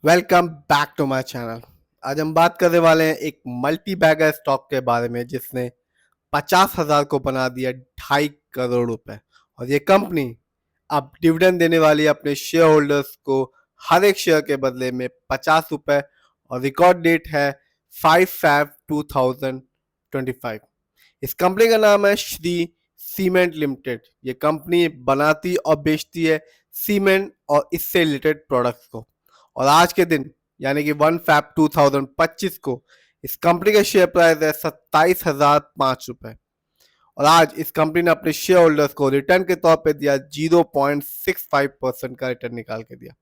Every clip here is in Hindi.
Welcome back to my channel. आज हम बात करने वाले हैं एक मल्टी बैगर स्टॉक के बारे में जिसने 50,000 को बना दिया 2.5 करोड़ रुपए। और ये कंपनी अब डिविडेंड देने वाली है अपने शेयर होल्डर्स को हर एक शेयर के बदले में 50 रुपए। और रिकॉर्ड डेट है 5/5/2025। इस कंपनी का नाम है श्री सीमेंट लिमिटेड। ये कंपनी बनाती और बेचती है सीमेंट और इससे रिलेटेड प्रोडक्ट्स को। और आज के दिन यानी कि 1 Feb 2025 को इस कंपनी का शेयर प्राइस है 27,005 रुपए। और आज इस कंपनी ने अपने शेयर होल्डर्स को रिटर्न के तौर पे दिया 0.65% का रिटर्न निकाल के दिया।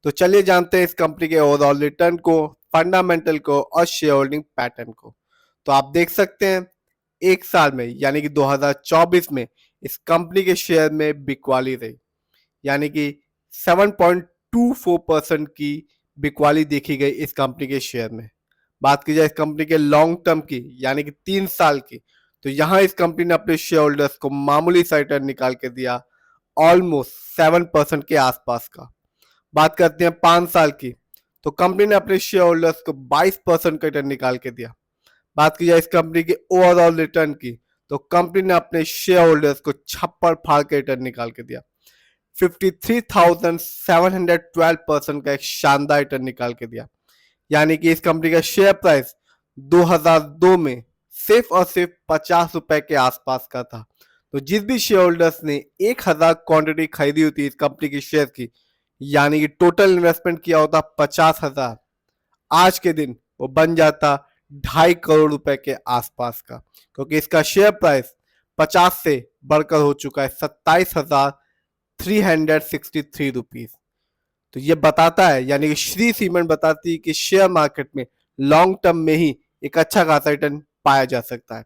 तो चलिए जानते हैं इस कंपनी के ओवरऑल रिटर्न को, फंडामेंटल को और शेयर होल्डिंग पैटर्न को। तो आप देख सकते हैं एक साल में यानी कि 2024 में इस कंपनी के शेयर में बिकवाली रही, यानी कि 7.24% की बिकवाली देखी गई इस कंपनी के शेयर में। बात की जाए इस कंपनी के लॉन्ग टर्म की यानी कि 3 साल की, तो यहाँ इस कंपनी ने अपने शेयर होल्डर्स को मामूली सा रिटर्न निकाल के दिया ऑलमोस्ट 7% के आसपास का। बात करते हैं 5 साल की, तो कंपनी ने अपने शेयर होल्डर्स को 22% का रिटर्न निकाल के दिया। बात की जाए इस कंपनी के ओवरऑल रिटर्न की, तो कंपनी ने अपने शेयर होल्डर्स को छप्पर फाड़ के रिटर्न निकाल के दिया 53,712% का एक शानदार रिटर्न निकाल के दिया। यानी कि इस कंपनी का शेयर प्राइस 2002 में सिर्फ और सिर्फ 50 रुपए के आसपास का था। तो जिस भी शेयर होल्डर्स ने 1,000 क्वांटिटी खरीदी होती इस कंपनी की शेयर की, यानी कि टोटल इन्वेस्टमेंट किया होता 50,000, आज के दिन वो बन जाता 2.5 करोड़ रुपए के आसपास का, क्योंकि इसका शेयर प्राइस 50 से बढ़कर हो चुका है 27,363 रुपीज। तो ये बताता है, यानी कि श्री सीमेंट बताती है कि शेयर मार्केट में लॉन्ग टर्म में ही एक अच्छा खासा रिटर्न पाया जा सकता है।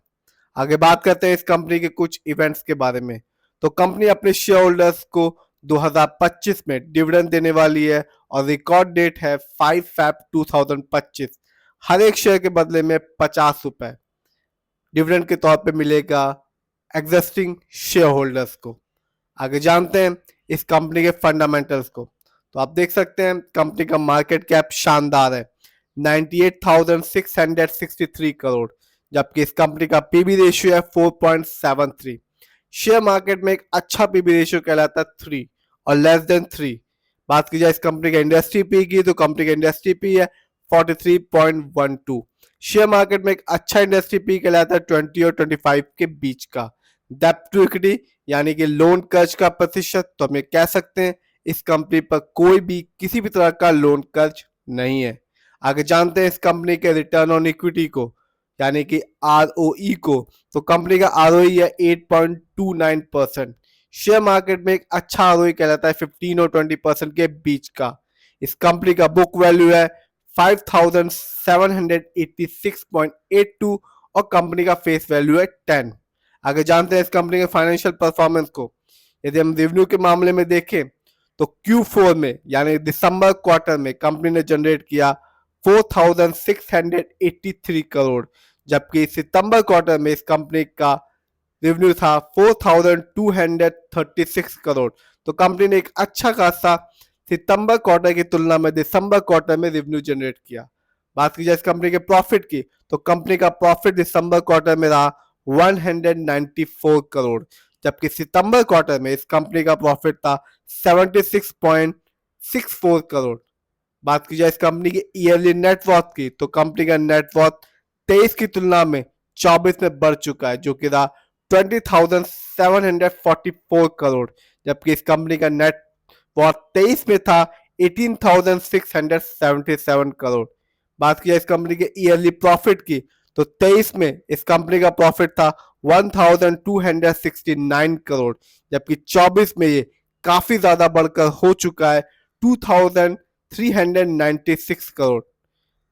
आगे बात करते हैं इस कंपनी के कुछ इवेंट्स के बारे में। तो कंपनी अपने शेयर होल्डर्स को 2025 में डिविडेंड देने वाली है और रिकॉर्ड डेट है 5 Feb 2025। हर एक शेयर के बदले में 50 रुपए डिविडेंड के तौर पे मिलेगा एग्जिस्टिंग शेयर होल्डर्स को। आगे जानते हैं इस कंपनी के फंडामेंटल्स को। तो आप देख सकते हैं कंपनी का मार्केट कैप शानदार है 98,663 करोड़, जबकि इस कंपनी का पीबी रेशियो है 4.73। शेयर मार्केट में एक अच्छा पीबी रेशियो कहलाता है 3 और लेस देन 3। बात की जाए इस कंपनी का इंडस्ट्री पी की, तो कंपनी का इंडस्ट्री पी है 43.12। शेयर मार्केट में एक अच्छा इंडस्ट्री पी कहलाता है 20 और 25 के बीच का। डेब्ट टू इक्विटी यानी कि लोन कर्ज का प्रतिशत, तो हम ये कह सकते हैं इस कंपनी पर कोई भी किसी भी तरह का लोन कर्ज नहीं है। आगे जानते हैं इस कंपनी के रिटर्न ऑन इक्विटी को, यानी कि आरओई को। तो कंपनी का आरओई है 8.29%। शेयर मार्केट में एक अच्छा आरओई कहलाता है 15 और 20% के बीच का। इस कंपनी का बुक वैल्यू है 5,786.82 और कंपनी का फेस वैल्यू है 10। आगे जानते हैं इस कंपनी के फाइनेंशियल परफॉर्मेंस को। यदि हम रेवेन्यू के मामले में देखें तो Q4 में यानी दिसंबर क्वार्टर में कंपनी ने जनरेट किया 4,683 करोड़, जबकि सितंबर क्वार्टर में इस कंपनी का रेवेन्यू था 4,236 करोड़। तो कंपनी ने एक अच्छा खासा सितंबर क्वार्टर की तुलना में दिसंबर क्वार्टर में रेवेन्यू जनरेट किया। बात की जाए इस कंपनी के प्रॉफिट की, तो कंपनी का प्रॉफिट दिसंबर क्वार्टर में रहा 194 करोड़, जबकि सितंबर क्वार्टर में इस कंपनी का प्रॉफिट था 76.64 करोड़। बात की जाए इस कंपनी की ईयरली नेटवर्थ की, तो कंपनी का नेटवर्थ 23 की तुलना में 24 में बढ़ चुका है, जो कि रहा 20,744 करोड़, जबकि इस कंपनी का नेटवर्थ 23 में था 18,677 करोड़। बात की जाए इस कंपनी के ईयरली प्रॉफिट की, तो 23 में इस कंपनी का प्रॉफिट था 1,269 करोड़, जबकि 24 में ये काफी ज्यादा बढ़कर हो चुका है 2,396 करोड़।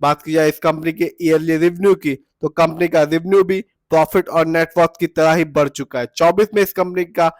बात की जाए इस कंपनी के ईयरली रेवेन्यू की, तो कंपनी का रेवेन्यू भी प्रॉफिट और नेटवर्थ की तरह ही बढ़ चुका है। 24 में इस कंपनी का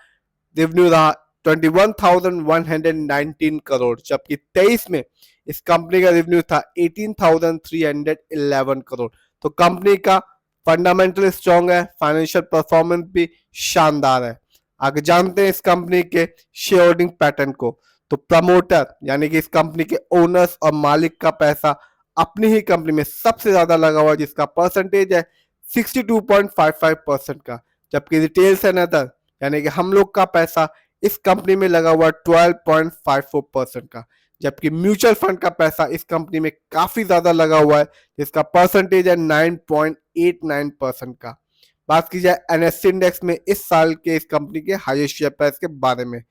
रेवेन्यू रहा 21,119 करोड़, जबकि 23 में इस कंपनी का रेवेन्यू था 18,311 करोड़। तो कंपनी का फंडामेंटल स्ट्रॉन्ग है, फाइनेंशियल परफॉर्मेंस भी शानदार है। आगे जानते हैं इस कंपनी के शेयर होल्डिंग पैटर्न को। तो प्रमोटर यानी कि इस कंपनी के ओनर्स और मालिक का पैसा अपनी ही कंपनी में सबसे ज्यादा लगा हुआ है, जिसका परसेंटेज है 62.55% का। जबकि रिटेल सेनेटर यानी कि हम लोग का पैसा इस कंपनी में लगा हुआ 12.54% का। जबकि म्यूचुअल फंड का पैसा इस कंपनी में काफी ज्यादा लगा हुआ है, जिसका परसेंटेज है 9.89% का। बात की जाए एनएससी इंडेक्स में इस साल के इस कंपनी के हाईएस्ट शेयर प्राइस के बारे में,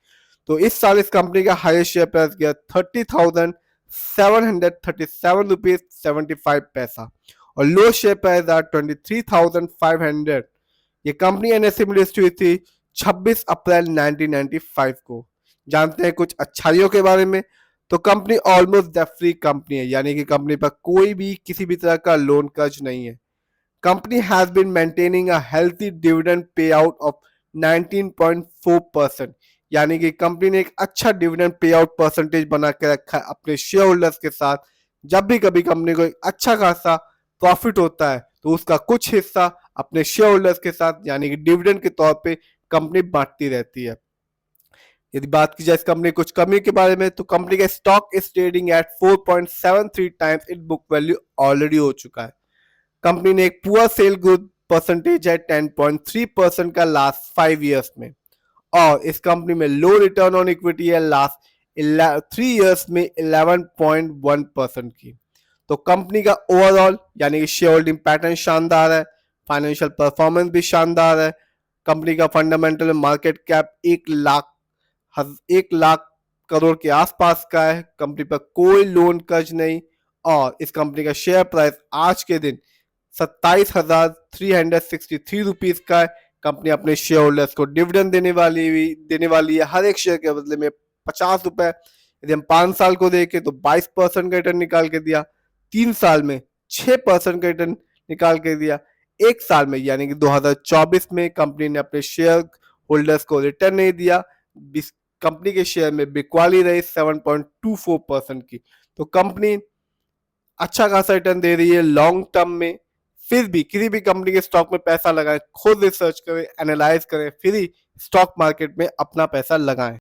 तो इस साल इस कंपनी का हाईएस्ट शेयर प्राइस गया 30,737 रुपीज 75 पैसा और लो शेयर प्राइस था 23,500। ये कंपनी एनएससी में लिस्ट हुई थी 26 अप्रैल 1995 को। जानते हैं कुछ अच्छाइयों के बारे में, तो company almost debt free company है, यानी कि कंपनी पर कोई भी किसी भी तरह का लोन कर्ज नहीं है। Company has been maintaining a healthy dividend payout of 19.4%, यानी कि कंपनी ने एक अच्छा डिविडेंड पे आउट परसेंटेज बना के रखा है अपने शेयर होल्डर्स के साथ। जब भी कभी कंपनी को एक अच्छा खासा प्रॉफिट होता है तो उसका कुछ हिस्सा अपने शेयर होल्डर्स के साथ यानी कि डिविडेंड के तौर पे कंपनी बांटती रहती है। यदि बात की जाए इस कंपनी कुछ कमी के बारे में, तो कंपनी का stock is trading at 4.73 times in book value already हो चुका है। कंपनी ने एक पुअर सेल ग्रोथ परसेंटेज है 10.3% का लास्ट 5 ईयर्स में, और इस कंपनी में लो रिटर्न ऑन इक्विटी है लास्ट 3 ईयर्स में 11.1% की। तो कंपनी का ओवरऑल यानी कि शेयर होल्डिंग पैटर्न शानदार है, फाइनेंशियल परफॉर्मेंस भी शानदार है। कंपनी का fundamental market cap 1 lakh crore के आसपास का है। कंपनी पर कोई लोन कर्ज नहीं, और इस कंपनी का शेयर प्राइस आज के दिन 27,363 रुपीज का है। कंपनी अपने शेयर होल्डर्स को डिविडेंड देने वाली है हर एक शेयर के बदले में 50 रुपए। यदि हम 5 साल को देखें तो 22% का रिटर्न निकाल के दिया, 3 साल में 6% का रिटर्न निकाल के दिया, 1 साल में यानी कि 2024 में कंपनी ने अपने शेयर होल्डर्स को रिटर्न नहीं दिया। कंपनी के शेयर में बिकवाली रही 7.24% की। तो कंपनी अच्छा खासा रिटर्न दे रही है लॉन्ग टर्म में। फिर भी किसी भी कंपनी के स्टॉक में पैसा लगाएं, खुद रिसर्च करें, एनालाइज करें, फिर ही स्टॉक मार्केट में अपना पैसा लगाएं।